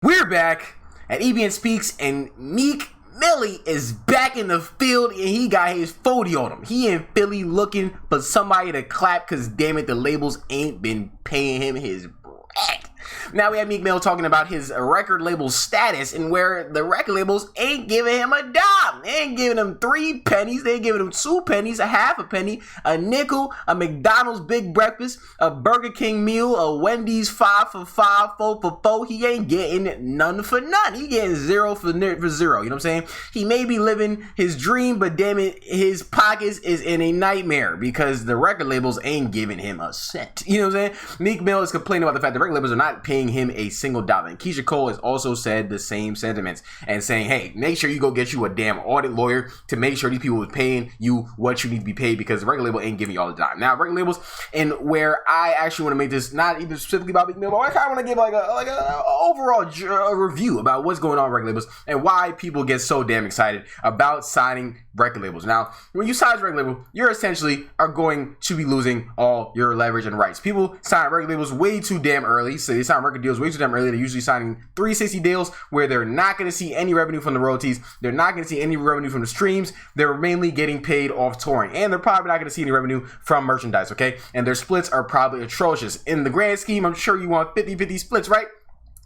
We're back at EBN Speaks, and Meek Millie is back in the field, and he got his 40 on him. He in Philly looking for somebody to clap, because damn it, the labels ain't been paying him his bread. Now we have Meek Mill talking about his record label status, and where the record labels ain't giving him a dime. They ain't giving him 3 pennies. They ain't giving him 2 pennies, a half a penny, a nickel, a McDonald's big breakfast, a Burger King meal, a Wendy's 5 for 5, 4 for 4. He ain't getting none for none. He getting 0 for 0. You know what I'm saying? He may be living his dream, but damn it, his pockets is in a nightmare because the record labels ain't giving him a cent. You know what I'm saying? Meek Mill is complaining about the fact that record labels are not paying him a single dollar. And Keisha Cole has also said the same sentiments and saying, hey, make sure you go get you a damn audit lawyer to make sure these people are paying you what you need to be paid, because the record label ain't giving you all the dime. Now, record labels, and where I actually want to make this not even specifically about Meek Mill, but I kind of want to give like a overall review about what's going on with record labels and why people get so damn excited about signing record labels. Now, when you sign a record label, you're essentially are going to be losing all your leverage and rights. People sign record labels way too damn early, so they sign record deals way too damn early. They're usually signing 360 deals where they're not going to see any revenue from the royalties. They're not going to see any revenue from the streams. They're mainly getting paid off touring, and they're probably not going to see any revenue from merchandise, okay? And their splits are probably atrocious. In the grand scheme, I'm sure you want 50-50 splits, right?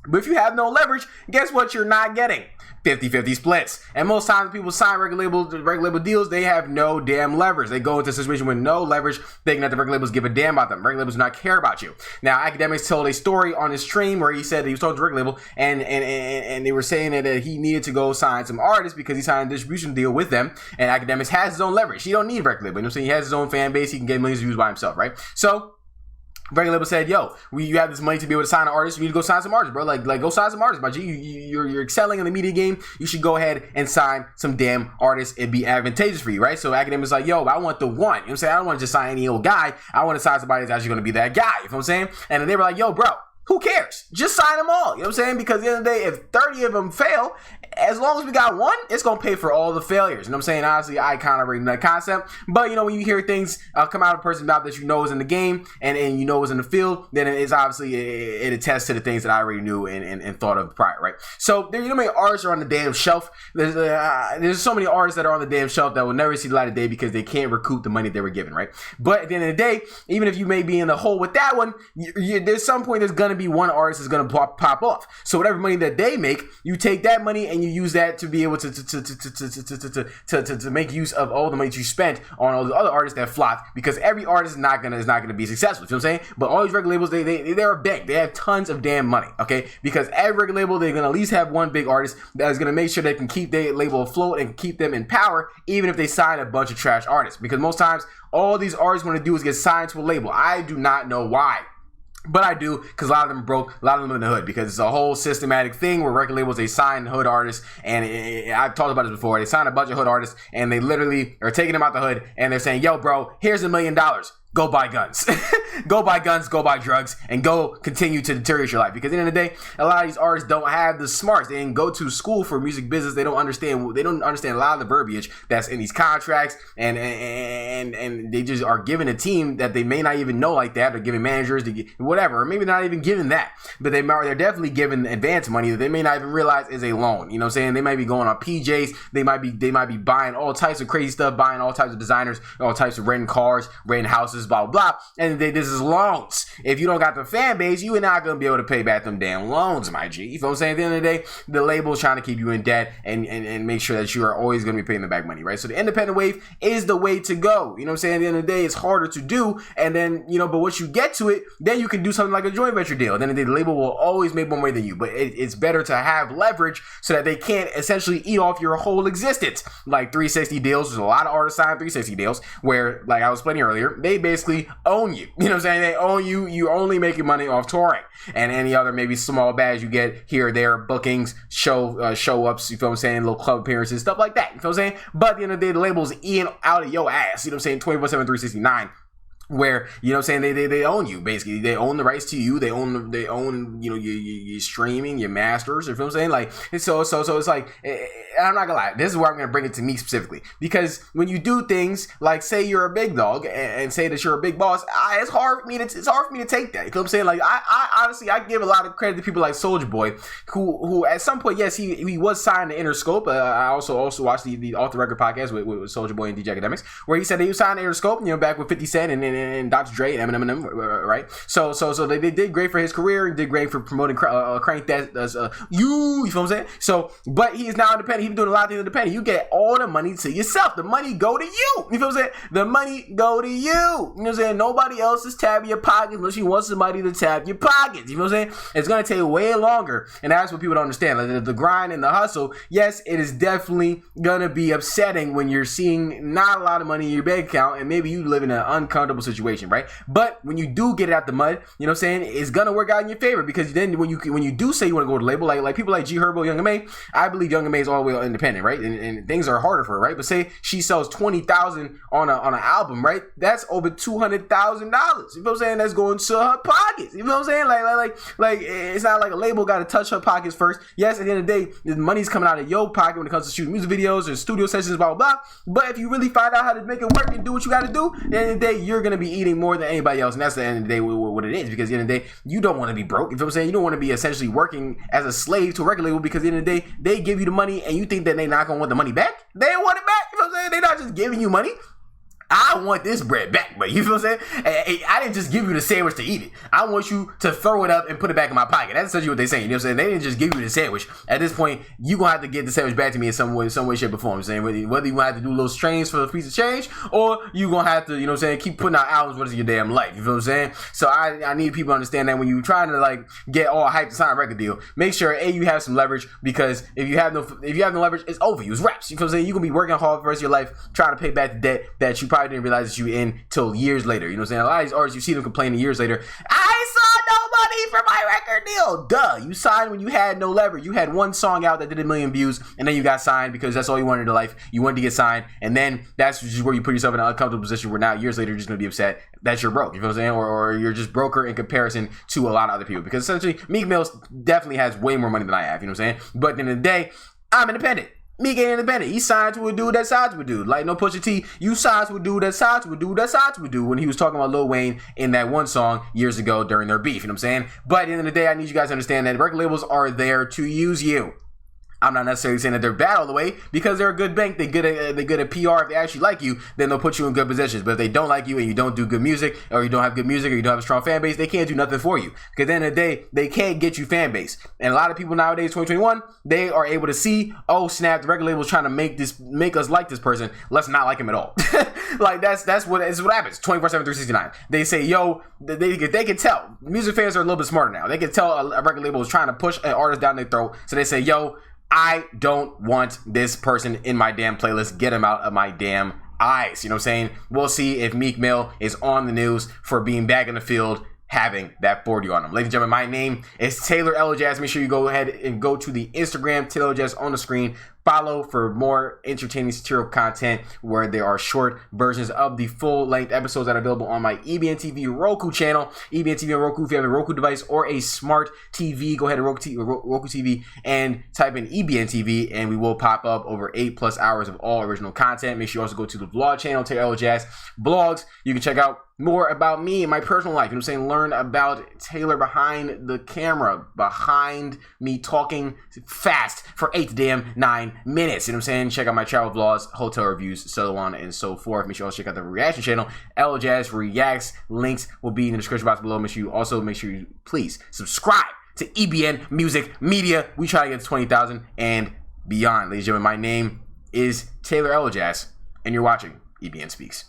But if you have no leverage, guess what you're not getting? 50-50 splits. And most times people sign record label deals, they have no damn leverage. They go into a situation with no leverage, thinking that the record labels give a damn about them. Record labels do not care about you. Now, Academics told a story on his stream where he said that he was talking to the record label, and they were saying that he needed to go sign some artists because he signed a distribution deal with them, and Academics has his own leverage. He don't need record label. You know what I'm saying? He has his own fan base. He can get millions of views by himself, right? So record label said, yo, you have this money to be able to sign an artist. You need to go sign some artists, bro. Like go sign some artists, my G. You're excelling in the media game. You should go ahead and sign some damn artists. It'd be advantageous for you, right? So Academics like, yo, I want the one. You know what I'm saying? I don't want to just sign any old guy. I want to sign somebody that's actually going to be that guy. You know what I'm saying? And then they were like, yo, bro, who cares? Just sign them all. You know what I'm saying? Because at the end of the day, if 30 of them fail, as long as we got one, it's going to pay for all the failures. You know what I'm saying? Honestly, I kind of read that concept. But, you know, when you hear things come out of a person about that you know is in the game and you know is in the field, then it's obviously, it attests to the things that I already knew and thought of prior, right? So, you know how many artists are on the damn shelf? There's so many artists that are on the damn shelf that will never see the light of day because they can't recoup the money they were given, right? But at the end of the day, even if you may be in the hole with that one, there's some point there's going to be one artist that's going to pop off. So whatever money that they make, you take that money and you use that to be able to make use of all the money that you spent on all the other artists that flopped, because every artist is not gonna be successful. You know what I'm saying? But all these record labels, they're a bank. They have tons of damn money, okay? Because every record label, they're gonna at least have one big artist that is gonna make sure they can keep their label afloat and keep them in power, even if they sign a bunch of trash artists. Because most times, all these artists want to do is get signed to a label. I do not know why. But I do, because a lot of them broke, a lot of them in the hood, because it's a whole systematic thing where record labels, they sign hood artists, and I've talked about this before, they sign a bunch of hood artists, and they literally are taking them out the hood, and they're saying, yo, bro, here's $1 million. Go buy guns. Go buy guns, go buy drugs, and go continue to deteriorate your life. Because at the end of the day, a lot of these artists don't have the smarts. They didn't go to school for music business. They don't understand a lot of the verbiage that's in these contracts, and they just are given a team that they may not even know like that. They're giving managers, whatever, or maybe not even given that. But they're definitely given advance money that they may not even realize is a loan. You know what I'm saying? They might be going on PJs. They might be buying all types of crazy stuff, buying all types of designers, all types of renting cars, renting houses, blah, blah, blah. And this is loans. If you don't got the fan base, you are not going to be able to pay back them damn loans, my G. You know what I'm saying? At the end of the day, the label is trying to keep you in debt and make sure that you are always going to be paying them back money, right? So the independent wave is the way to go. You know what I'm saying? At the end of the day, it's harder to do. And then, you know, but once you get to it, then you can do something like a joint venture deal. Then the label will always make more money than you. But it's better to have leverage so that they can't essentially eat off your whole existence. Like 360 deals. There's a lot of artists sign 360 deals where, like I was explaining earlier, they basically own you. You know what I'm saying? They own you. You're only making money off touring and any other maybe small bags you get here or there, bookings, show ups, you feel what I'm saying, little club appearances, stuff like that. You feel what I'm saying? But at the end of the day, the label's eating out of your ass. You know what I'm saying? 24/7, 369. Where, you know what I'm saying, they own you, basically. They own the rights to you. They own you know, your streaming, your masters. You feel what I'm saying? Like, so it's like, I'm not gonna lie, this is where I'm gonna bring it to me specifically, because when you do things like say you're a big dog and say that you're a big boss, it's hard for me to take that. You know what I'm saying? Like I honestly I give a lot of credit to people like Soulja Boy, who at some point, yes, he was signed to Interscope. I also watched the Off the Record podcast with Soulja Boy and DJ Academics, where he said that he was signed to Interscope, back with 50 Cent and Dr. Dre and Eminem, right? So they did great for his career, did great for promoting Crank That you feel what I'm saying? So, but he is now independent. He's doing a lot of things independent. You get all the money to yourself. The money go to you. You feel what I'm saying? The money go to you. You know what I'm saying? Nobody else is tapping your pockets unless you want somebody to tap your pockets. You know what I'm saying? It's gonna take way longer, and that's what people don't understand. Like the grind and the hustle. Yes, it is definitely gonna be upsetting when you're seeing not a lot of money in your bank account, and maybe you live in an uncomfortable situation, right? But when you do get it out the mud, you know what I'm saying? It's gonna work out in your favor, because then when you do say you want to go to the label, like people like G Herbo, Young M.A., I believe Young M.A. is all the way independent, right? And things are harder for her, right? But say she sells 20,000 on an album, right? That's over $200,000. You know what I'm saying? That's going to her pockets. You know what I'm saying? Like it's not like a label got to touch her pockets first. Yes, at the end of the day, the money's coming out of your pocket when it comes to shooting music videos or studio sessions, blah, blah, blah. But if you really find out how to make it work and do what you got to do, at the end of the day, you're going to be eating more than anybody else. And that's the end of the day what it is. Because at the end of the day, you don't want to be broke. You know what I'm saying? You don't want to be essentially working as a slave to a record label, because at the end of the day, they give you the money and you think that they're not going to want the money back. They want it back. You know what I'm saying? They're not just giving you money. I want this bread back, but you feel what I'm saying? I didn't just give you the sandwich to eat it. I want you to throw it up and put it back in my pocket. That's essentially what they're saying. You know what I'm saying? They didn't just give you the sandwich. At this point, you're going to have to get the sandwich back to me in some way, shape, or form. I'm saying whether you're going to have to do little strains for a piece of change, or you're going to have to, you know what I'm saying, keep putting out albums for your damn life. You feel what I'm saying? So I need people to understand that when you're trying to like get all hyped to sign a record deal, make sure you have some leverage, because if you have no leverage, it's over you. It's raps. You feel what I'm saying? You're going to be working hard for the rest of your life trying to pay back the debt that you probably didn't realize that you in till years later. You know what I'm saying? A lot of these artists, you see them complaining years later, I saw no money for my record deal. Duh. You signed when you had no leverage. You had one song out that did 1 million views, and then you got signed because that's all you wanted in life. You wanted to get signed, and then that's just where you put yourself in an uncomfortable position where now years later you're just going to be upset that you're broke. You know what I'm saying? Or you're just broker in comparison to a lot of other people. Because essentially, Meek Mill definitely has way more money than I have. You know what I'm saying? But at the end of the day, I'm independent. Meek ain't independent. He signed to a dude that signed to a dude. Like no Pusha T, you signed to a dude that signed to a dude that signed to a dude when he was talking about Lil Wayne in that one song years ago during their beef. You know what I'm saying? But at the end of the day, I need you guys to understand that record labels are there to use you. I'm not necessarily saying that they're bad all the way, because they're a good bank. They're good at PR. If they actually like you, then they'll put you in good positions. But if they don't like you and you don't do good music, or you don't have good music, or you don't have a strong fan base, they can't do nothing for you. Because at the end of the day, they can't get you fan base. And a lot of people nowadays, 2021, they are able to see, oh snap, the record label's trying to make us like this person. Let's not like him at all. Like that's what happens. 24/7, 369. They say, yo, they can tell. Music fans are a little bit smarter now. They can tell a record label is trying to push an artist down their throat. So they say, yo, I don't want this person in my damn playlist. Get him out of my damn eyes. You know what I'm saying? We'll see if Meek Mill is on the news for being back in the field, having that 40 on him. Ladies and gentlemen, my name is Taylor Elajas. Make sure you go ahead and go to the Instagram, Taylor Elajas on the screen. Follow for more entertaining satirical content where there are short versions of the full-length episodes that are available on my EBNTV Roku channel. EBNTV on Roku. If you have a Roku device or a smart TV, go ahead to Roku TV and type in EBNTV, and we will pop up over 8+ hours of all original content. Make sure you also go to the vlog channel, Taylor Elajas Blogs. You can check out more about me and my personal life. You know what I'm saying? Learn about Taylor behind the camera, behind me talking fast for 8 to damn 9 minutes. You know what I'm saying? Check out my travel vlogs, hotel reviews, so on and so forth. Make sure you also check out the reaction channel, Elajas Reacts. Links will be in the description box below. Make sure you please subscribe to EBN Music Media. We try to get to 20,000 and beyond. Ladies and gentlemen, my name is Taylor Elajas, and you're watching EBN Speaks.